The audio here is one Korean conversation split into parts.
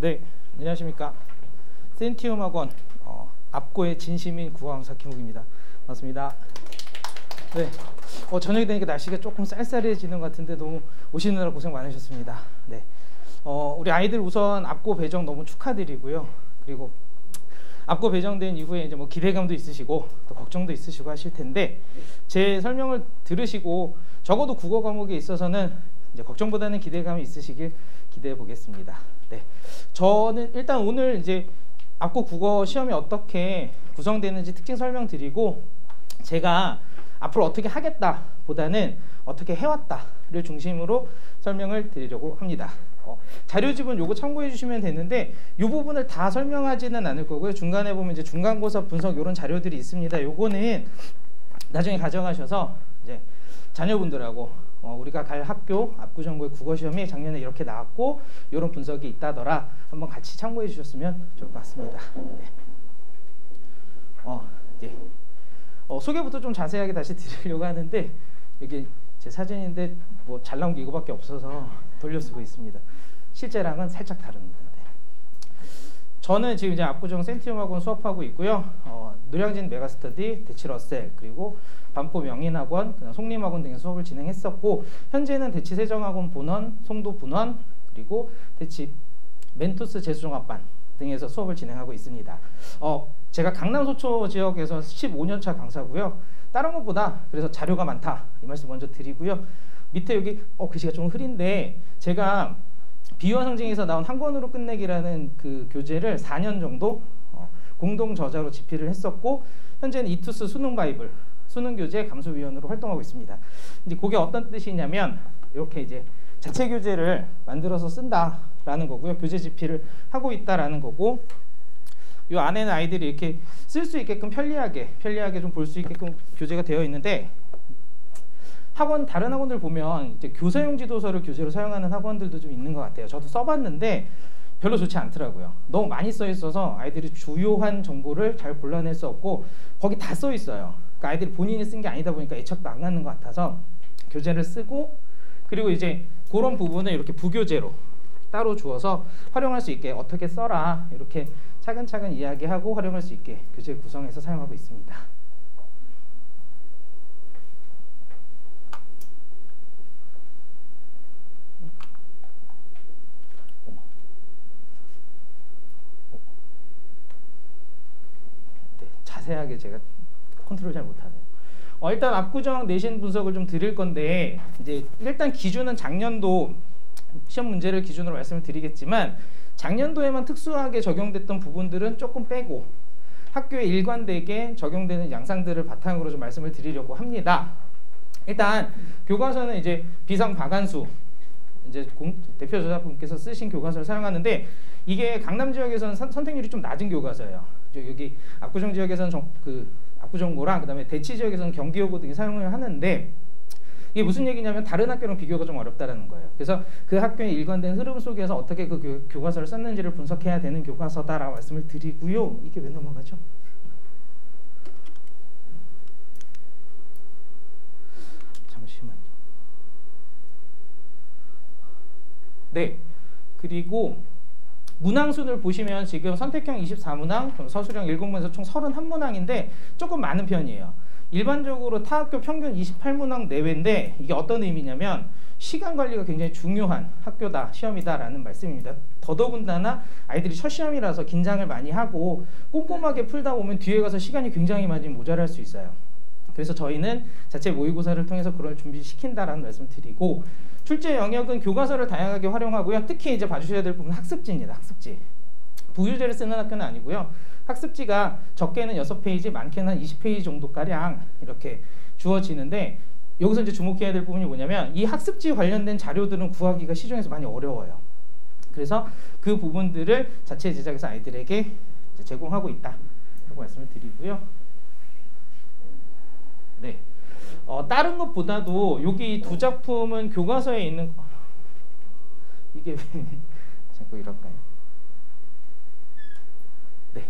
네, 안녕하십니까. 센티움 학원 앞고의 진심인 국어강사 김욱입니다. 반갑습니다. 네, 저녁이 되니까 날씨가 조금 쌀쌀해지는 것 같은데 너무 오시느라 고생 많으셨습니다. 네, 우리 아이들 우선 앞고 배정 너무 축하드리고요. 그리고 앞고 배정된 이후에 이제 뭐 기대감도 있으시고 또 걱정도 있으시고 하실 텐데 제 설명을 들으시고 적어도 국어 과목에 있어서는 이제 걱정보다는 기대감이 있으시길 기대해 보겠습니다. 네, 저는 일단 오늘 이제 앞고 국어 시험이 어떻게 구성되는지 특징 설명드리고 제가 앞으로 어떻게 하겠다 보다는 어떻게 해왔다를 중심으로 설명을 드리려고 합니다. 자료집은 요거 참고해 주시면 되는데 이 부분을 다 설명하지는 않을 거고요. 중간에 보면 이제 중간고사 분석 이런 자료들이 있습니다. 요거는 나중에 가져가셔서 이제 자녀분들하고 우리가 갈 학교 압구정고의 국어시험이 작년에 이렇게 나왔고 이런 분석이 있다더라 한번 같이 참고해 주셨으면 좋을 것 같습니다. 네. 네. 소개부터 좀 자세하게 다시 드리려고 하는데 이게 제 사진인데 뭐 잘 나온 게 이거밖에 없어서 돌려 쓰고 있습니다. 실제랑은 살짝 다릅니다. 네. 저는 지금 이제 압구정 센티움 학원 수업하고 있고요. 노량진 메가스터디, 대치 러셀, 그리고 반포 명인학원, 송림학원 등의 수업을 진행했었고 현재는 대치 세정학원 본원, 송도 분원, 그리고 대치 멘토스 재수종합반 등에서 수업을 진행하고 있습니다. 제가 강남 소초 지역에서 15년차 강사고요. 다른 것보다 그래서 자료가 많다 이 말씀 먼저 드리고요. 밑에 여기 글씨가 좀 흐린데 제가 비유와 상징에서 나온 한 권으로 끝내기라는 그 교재를 4년 정도 공동 저자로 집필을 했었고 현재는 이투스 수능 바이블 수능 교재 감수위원으로 활동하고 있습니다. 이제 그게 어떤 뜻이냐면 이렇게 이제 자체 교재를 만들어서 쓴다라는 거고요. 교재 집필을 하고 있다라는 거고 이 안에는 아이들이 이렇게 쓸 수 있게끔 편리하게 좀 볼 수 있게끔 교재가 되어 있는데 다른 학원들 보면 이제 교사용 지도서를 교재로 사용하는 학원들도 좀 있는 것 같아요. 저도 써봤는데 별로 좋지 않더라고요. 너무 많이 써 있어서 아이들이 주요한 정보를 잘 골라낼 수 없고 거기 다 써 있어요. 그러니까 아이들이 본인이 쓴 게 아니다 보니까 애착도 안 가는 것 같아서 교재를 쓰고 그리고 이제 그런 부분을 이렇게 부교재로 따로 주어서 활용할 수 있게 어떻게 써라 이렇게 차근차근 이야기하고 활용할 수 있게 교재 구성해서 사용하고 있습니다. 네, 자세하게 제가 컨트롤 잘 못하네요. 일단 압구정 내신 분석을 좀 드릴 건데 이제 일단 기준은 작년도 시험 문제를 기준으로 말씀을 드리겠지만 작년도에만 특수하게 적용됐던 부분들은 조금 빼고 학교에 일관되게 적용되는 양상들을 바탕으로 좀 말씀을 드리려고 합니다. 일단 교과서는 이제 비상 박안수 이제 대표 저자분께서 쓰신 교과서를 사용하는데 이게 강남 지역에서는 선택률이 좀 낮은 교과서예요. 여기 압구정 지역에서는 압구정고랑 그다음에 대치 지역에서는 경기여고 등이 사용을 하는데 이게 무슨 얘기냐면 다른 학교랑 비교가 좀 어렵다라는 거예요. 그래서 그 학교의 일관된 흐름 속에서 어떻게 그 교과서를 썼는지를 분석해야 되는 교과서다라고 말씀을 드리고요. 이게 왜 넘어가죠? 잠시만요. 네, 그리고 문항순을 보시면 지금 선택형 24문항, 서술형 7문항에서 총 31문항인데 조금 많은 편이에요. 일반적으로 타 학교 평균 28문항 내외인데 이게 어떤 의미냐면 시간 관리가 굉장히 중요한 학교다, 시험이다라는 말씀입니다. 더더군다나 아이들이 첫 시험이라서 긴장을 많이 하고 꼼꼼하게 풀다 보면 뒤에 가서 시간이 굉장히 많이 모자랄 수 있어요. 그래서 저희는 자체 모의고사를 통해서 그걸 준비시킨다라는 말씀을 드리고 출제 영역은 교과서를 다양하게 활용하고요. 특히 이제 봐주셔야 될 부분은 학습지입니다. 학습지. 부유제를 쓰는 학교는 아니고요. 학습지가 적게는 6페이지, 많게는 한 20페이지 정도가량 이렇게 주어지는데 여기서 이제 주목해야 될 부분이 뭐냐면 이 학습지 관련된 자료들은 구하기가 시중에서 많이 어려워요. 그래서 그 부분들을 자체 제작해서 아이들에게 이제 제공하고 있다 라고 말씀을 드리고요. 네, 다른 것보다도 여기 두 작품은 교과서에 있는 이게 왜 자꾸 이럴까요? 네,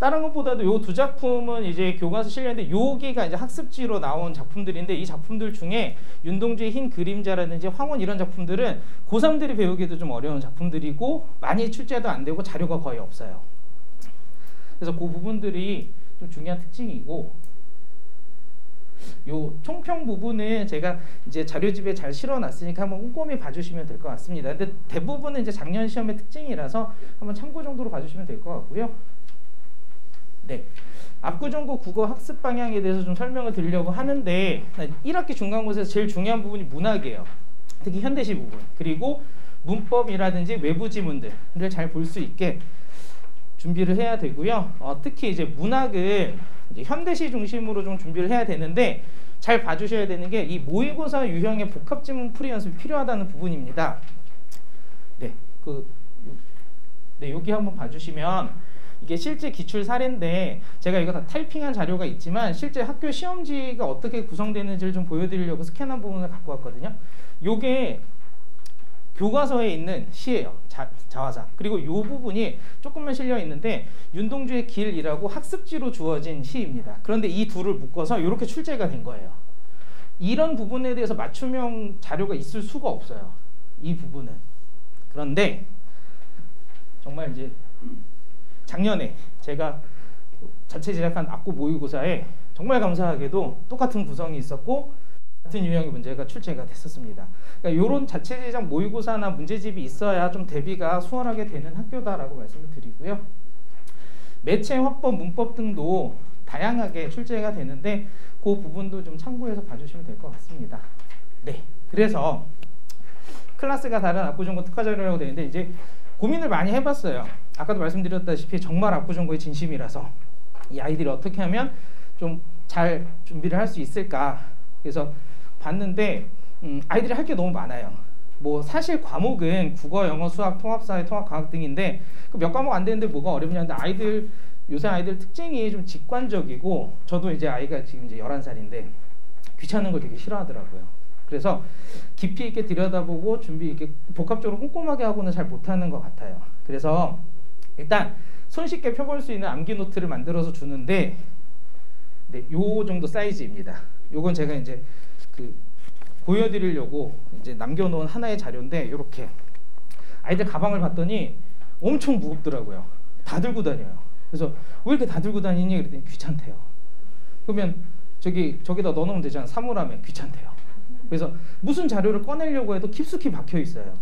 다른 것보다도 요 두 작품은 이제 교과서 실렸는데 여기가 이제 학습지로 나온 작품들인데 이 작품들 중에 윤동주의 흰 그림자라든지 황혼 이런 작품들은 고3들이 배우기도 좀 어려운 작품들이고 많이 출제도 안 되고 자료가 거의 없어요. 그래서 그 부분들이 좀 중요한 특징이고 요 총평 부분은 제가 이제 자료집에 잘 실어놨으니까 한번 꼼꼼히 봐주시면 될 것 같습니다. 근데 대부분은 이제 작년 시험의 특징이라서 한번 참고 정도로 봐주시면 될 것 같고요. 네, 압구정고 국어 학습 방향에 대해서 좀 설명을 드리려고 하는데 1학기 중간고사에서 제일 중요한 부분이 문학이에요. 특히 현대시 부분 그리고 문법이라든지 외부 지문들을 잘 볼 수 있게 준비를 해야 되고요. 특히 이제 문학은 이제 현대시 중심으로 좀 준비를 해야 되는데 잘 봐주셔야 되는 게 이 모의고사 유형의 복합 지문 풀이 연습이 필요하다는 부분입니다. 네, 여기 한번 봐주시면 이게 실제 기출 사례인데 제가 이거 다 타이핑한 자료가 있지만 실제 학교 시험지가 어떻게 구성되는지를 좀 보여드리려고 스캔한 부분을 갖고 왔거든요. 요게 교과서에 있는 시예요. 자화상. 그리고 이 부분이 조금만 실려 있는데 윤동주의 길이라고 학습지로 주어진 시입니다. 그런데 이 둘을 묶어서 이렇게 출제가 된 거예요. 이런 부분에 대해서 맞춤형 자료가 있을 수가 없어요. 이 부분은. 그런데 정말 이제 작년에 제가 자체 제작한 악고 모의고사에 정말 감사하게도 똑같은 구성이 있었고 같은 유형의 문제가 출제가 됐었습니다. 그러니까 이런 자체 제작 모의고사나 문제집이 있어야 좀 대비가 수월하게 되는 학교다라고 말씀을 드리고요. 매체, 화법, 문법 등도 다양하게 출제가 되는데 그 부분도 좀 참고해서 봐주시면 될 것 같습니다. 네, 그래서 클래스가 다른 압구정고 특화 자료라고 되는데 이제 고민을 많이 해봤어요. 아까도 말씀드렸다시피 정말 압구정고의 진심이라서 이 아이들이 어떻게 하면 좀 잘 준비를 할 수 있을까. 그래서 봤는데 아이들이 할 게 너무 많아요. 뭐 사실 과목은 국어, 영어, 수학, 통합사회, 통합과학 등인데 몇 과목 안 되는데 뭐가 어렵냐는데 요새 아이들 특징이 좀 직관적이고 저도 이제 아이가 지금 이제 11살인데 귀찮은 걸 되게 싫어하더라고요. 그래서 깊이 있게 들여다보고 준비 있게 복합적으로 꼼꼼하게 하고는 잘 못하는 것 같아요. 그래서 일단 손쉽게 펴볼 수 있는 암기 노트를 만들어서 주는데 네, 요 정도 사이즈입니다. 요건 제가 이제 보여드리려고 이제 남겨놓은 하나의 자료인데 이렇게 아이들 가방을 봤더니 엄청 무겁더라고요. 다 들고 다녀요. 그래서 왜 이렇게 다 들고 다니니? 그랬더니 귀찮대요. 그러면 저기다 넣어놓으면 되잖아. 사물함에. 귀찮대요. 그래서 무슨 자료를 꺼내려고 해도 깊숙이 박혀 있어요.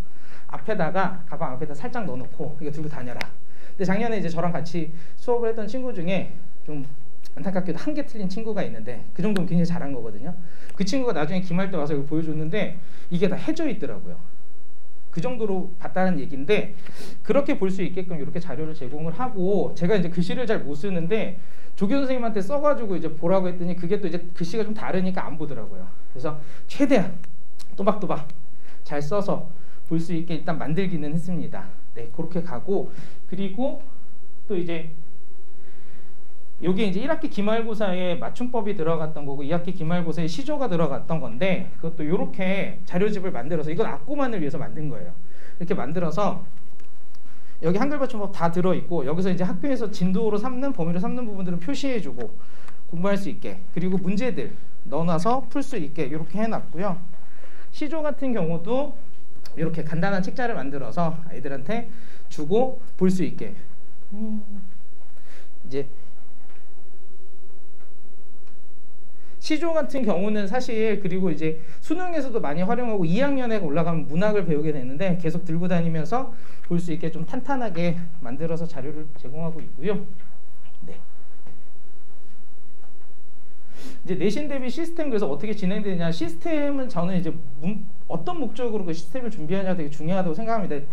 가방 앞에다 살짝 넣어놓고 이거 들고 다녀라. 근데 작년에 이제 저랑 같이 수업을 했던 친구 중에 좀 안타깝게도 한 개 틀린 친구가 있는데 그 정도면 굉장히 잘한 거거든요. 그 친구가 나중에 기말 때 와서 이거 보여줬는데 이게 다 해져 있더라고요. 그 정도로 봤다는 얘기인데 그렇게 볼 수 있게끔 이렇게 자료를 제공을 하고 제가 이제 글씨를 잘 못 쓰는데 조교 선생님한테 써가지고 이제 보라고 했더니 그게 또 이제 글씨가 좀 다르니까 안 보더라고요. 그래서 최대한 또박또박 잘 써서 볼 수 있게 일단 만들기는 했습니다. 네, 그렇게 가고 그리고 또 이제 여기 이제 1학기 기말고사에 맞춤법이 들어갔던 거고 2학기 기말고사에 시조가 들어갔던 건데 그것도 이렇게 자료집을 만들어서 이건 악고만을 위해서 만든 거예요. 이렇게 만들어서 여기 한글 맞춤법 다 들어있고 여기서 이제 학교에서 진도로 삼는 범위로 삼는 부분들은 표시해주고 공부할 수 있게 그리고 문제들 넣어놔서 풀 수 있게 이렇게 해놨고요. 시조 같은 경우도 이렇게 간단한 책자를 만들어서 아이들한테 주고 볼 수 있게 이제 시조 같은 경우는 사실 그리고 이제 수능에서도 많이 활용하고 2학년에 올라가면 문학을 배우게 되는데 계속 들고 다니면서 볼 수 있게 좀 탄탄하게 만들어서 자료를 제공하고 있고요. 네. 이제 내신 대비 시스템 그래서 어떻게 진행되냐 시스템은 저는 이제 어떤 목적으로 그 시스템을 준비하냐가 되게 중요하다고 생각합니다.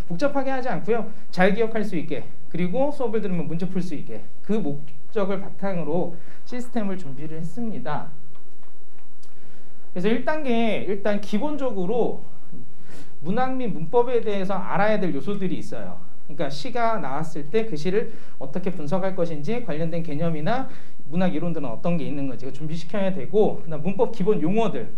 복잡하게 하지 않고요. 잘 기억할 수 있게 그리고 수업을 들으면 문제 풀 수 있게 그 목적을 바탕으로 시스템을 준비를 했습니다. 그래서 1단계 일단 기본적으로 문학 및 문법에 대해서 알아야 될 요소들이 있어요. 그러니까 시가 나왔을 때 그 시를 어떻게 분석할 것인지 관련된 개념이나 문학 이론들은 어떤 게 있는 건지 준비시켜야 되고 그다음 문법 기본 용어들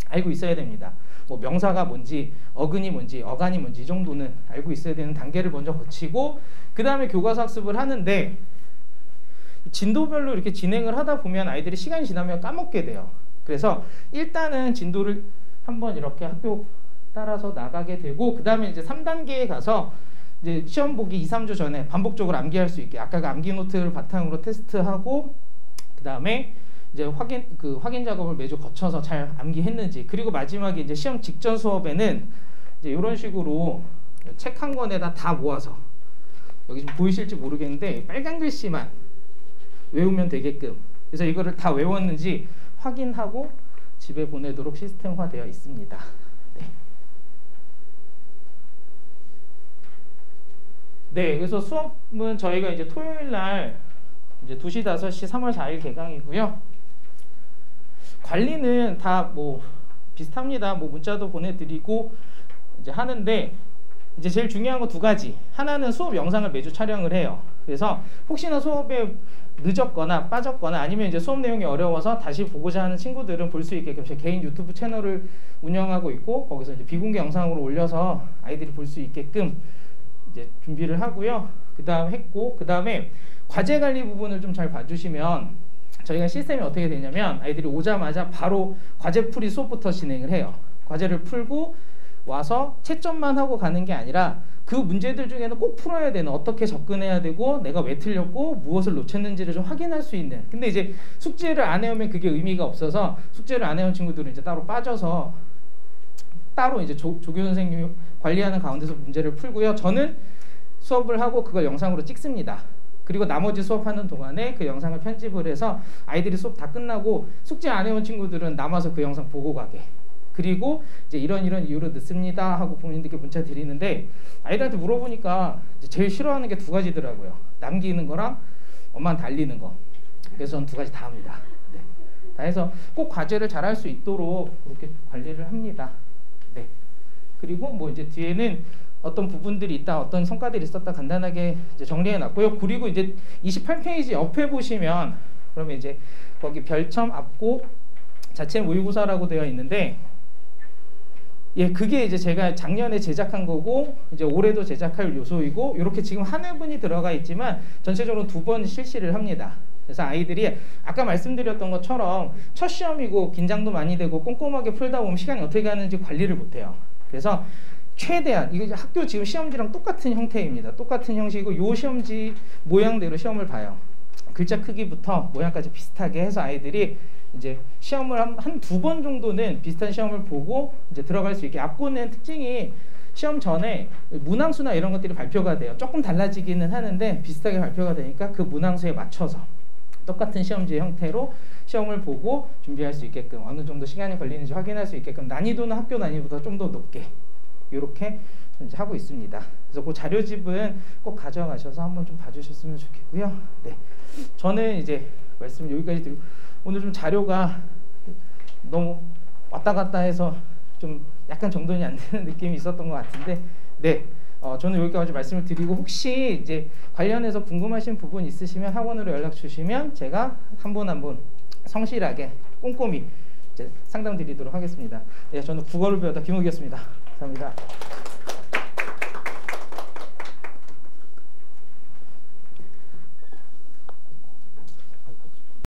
알고 있어야 됩니다. 뭐 명사가 뭔지 어근이 뭔지 어간이 뭔지 이 정도는 알고 있어야 되는 단계를 먼저 거치고 그 다음에 교과서 학습을 하는데 진도별로 이렇게 진행을 하다 보면 아이들이 시간이 지나면 까먹게 돼요. 그래서 일단은 진도를 한번 이렇게 학교 따라서 나가게 되고, 그 다음에 이제 3단계에 가서 이제 시험 보기 2, 3주 전에 반복적으로 암기할 수 있게 아까 그 암기 노트를 바탕으로 테스트하고, 그 다음에 이제 확인 작업을 매주 거쳐서 잘 암기했는지, 그리고 마지막에 이제 시험 직전 수업에는 이제 이런 식으로 책 한 권에다 다 모아서, 여기 지금 보이실지 모르겠는데 빨간 글씨만 외우면 되게끔, 그래서 이거를 다 외웠는지 확인하고 집에 보내도록 시스템화되어 있습니다. 네. 네, 그래서 수업은 저희가 이제 토요일 날 이제 2시, 5시 3월 4일 개강이고요. 관리는 다 뭐 비슷합니다. 뭐 문자도 보내드리고 이제 하는데, 이제 제일 중요한 거 2가지. 하나는 수업 영상을 매주 촬영을 해요. 그래서 혹시나 수업에 늦었거나 빠졌거나 아니면 이제 수업 내용이 어려워서 다시 보고자 하는 친구들은 볼 수 있게끔 제 개인 유튜브 채널을 운영하고 있고, 거기서 이제 비공개 영상으로 올려서 아이들이 볼 수 있게끔 이제 준비를 하고요. 그 다음에 과제 관리 부분을 좀 잘 봐주시면, 저희가 시스템이 어떻게 되냐면 아이들이 오자마자 바로 과제 풀이 수업부터 진행을 해요. 과제를 풀고 와서 채점만 하고 가는 게 아니라 그 문제들 중에는 꼭 풀어야 되는, 어떻게 접근해야 되고 내가 왜 틀렸고 무엇을 놓쳤는지를 좀 확인할 수 있는. 근데 이제 숙제를 안 해오면 그게 의미가 없어서 숙제를 안 해온 친구들은 이제 따로 빠져서 따로 이제 조교 선생님이 관리하는 가운데서 문제를 풀고요. 저는 수업을 하고 그걸 영상으로 찍습니다. 그리고 나머지 수업하는 동안에 그 영상을 편집을 해서 아이들이 수업 다 끝나고 숙제 안 해온 친구들은 남아서 그 영상 보고 가게, 그리고 이제 이런 이유로 늦습니다 하고 부모님들께 문자 드리는데, 아이들한테 물어보니까 이제 제일 싫어하는 게 2가지더라고요. 남기는 거랑 엄마한테 알리는 거. 그래서 저는 2가지 다 합니다. 네. 다 해서 꼭 과제를 잘할 수 있도록 그렇게 관리를 합니다. 네. 그리고 뭐 이제 뒤에는 어떤 부분들이 있다, 어떤 성과들이 있었다 간단하게 이제 정리해 놨고요. 그리고 이제 28페이지 옆에 보시면 그러면 이제 거기 별첨, 앞고, 자체 모의고사라고 되어 있는데, 예, 그게 이제 제가 작년에 제작한 거고 이제 올해도 제작할 요소이고, 이렇게 지금 한 회분이 들어가 있지만 전체적으로 2번 실시를 합니다. 그래서 아이들이 아까 말씀드렸던 것처럼 첫 시험이고 긴장도 많이 되고 꼼꼼하게 풀다 보면 시간이 어떻게 가는지 관리를 못해요. 그래서 최대한 이거 학교 지금 시험지랑 똑같은 형태입니다. 똑같은 형식이고 요 시험지 모양대로 시험을 봐요. 글자 크기부터 모양까지 비슷하게 해서 아이들이 이제 시험을 한 2번 정도는 비슷한 시험을 보고 이제 들어갈 수 있게. 앞고는 특징이 시험 전에 문항수나 이런 것들이 발표가 돼요. 조금 달라지기는 하는데 비슷하게 발표가 되니까 그 문항수에 맞춰서 똑같은 시험지 형태로 시험을 보고 준비할 수 있게끔, 어느 정도 시간이 걸리는지 확인할 수 있게끔 난이도는 학교 난이도보다 좀 더 높게 이렇게 이제 하고 있습니다. 그래서 그 자료집은 꼭 가져가셔서 한번 좀 봐주셨으면 좋겠고요. 네, 저는 이제 말씀 여기까지 드리고, 오늘 좀 자료가 너무 왔다 갔다 해서 좀 약간 정돈이 안 되는 느낌이 있었던 것 같은데, 네, 저는 여기까지 말씀을 드리고, 혹시 이제 관련해서 궁금하신 부분 있으시면 학원으로 연락 주시면 제가 한 분 한 분 성실하게 꼼꼼히 이제 상담 드리도록 하겠습니다. 네, 저는 국어를 배우다 김욱이었습니다. 감사합니다.